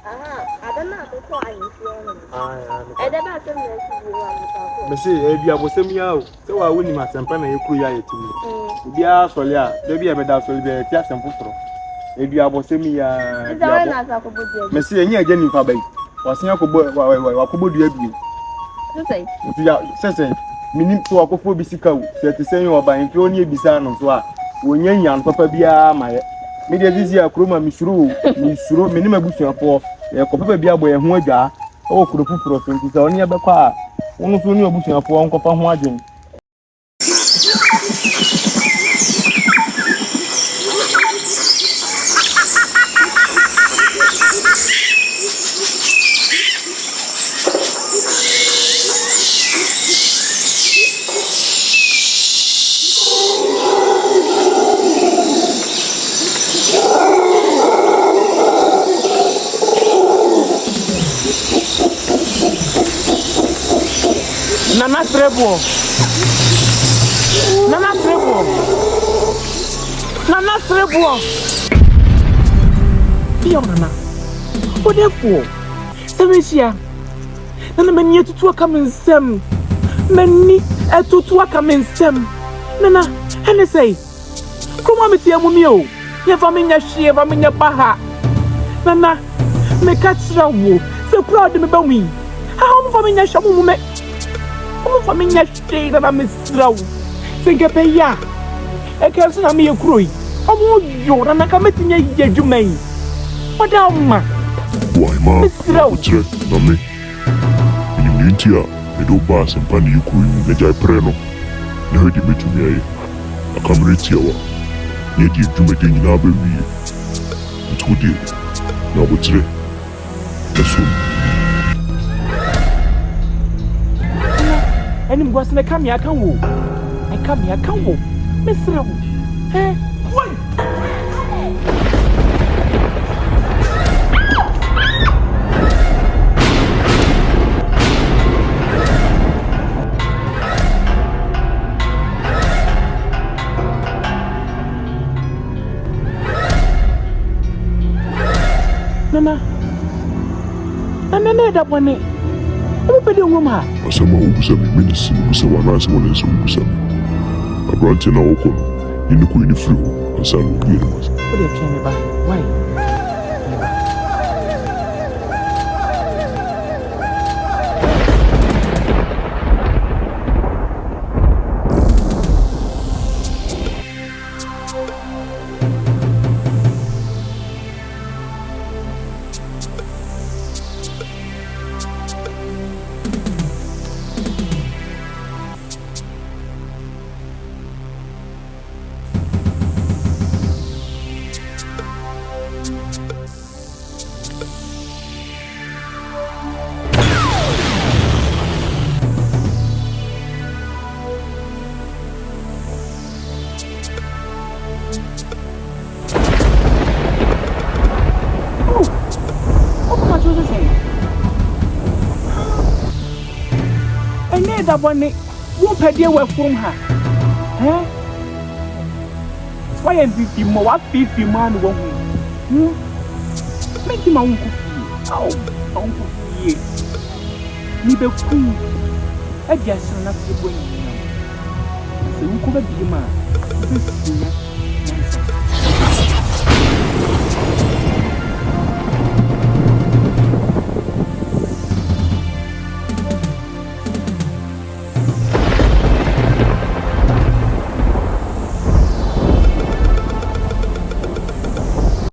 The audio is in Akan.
I don't know before I I don't know some me say e bia bo sem ya o se wa woni ma sempa na yekuru ya yetimi bia sole a de bia be da sole be ti asem foforo e bia bo sem ya bia bo me say enye aje ni fa bai wasen akobo wa kobo dua bi say nti ya sese minim so akofo bi sika o se ti sen yo ban fi oni ebisa no so a wonya nyan papa bia ma ye me de disi akroma misuro minim abusuafo e ko papa bia bo ye ho adwa o kuro fufuro so nti se oni e be kwa a wonu so ni abusuafo nkofa ho adwen Nana Trebo. Yo Nana. What therefore? Semesia. Nana many to come in sem. Many to come in sem. Nana, and say, come on with your mumio. Never mean a shave, I mean a baha. Nana, me catch the so proud of me. How for me a shamu? For me, stay that I'm slow. Think a pay ya. I can't say I'm a crew. I want you and I come in you may. What down, ma? Why, ma? No, me. You need here, the do bass and pan you could, the jai preno. You heard it to me. I come reach you. Yet you do it in your baby. It's good deal. Now what's it? That's all. And was na come here, come wo. I come here, come wo. Mr. Eh? What? Nana, that one. Everybody woman. Asama ubusami medicine busawa na asama lenso ubusami. Abrante na okon. Yini ko yini free ho. Asana obi ene mas. What dey tell me ba? Why? That one, won't pay dear work from her. Eh? Why am I more? What 50 man won't make him uncle? Oh, uncle, ye. Neither queen. I guess I'm not the way. So, who could be man?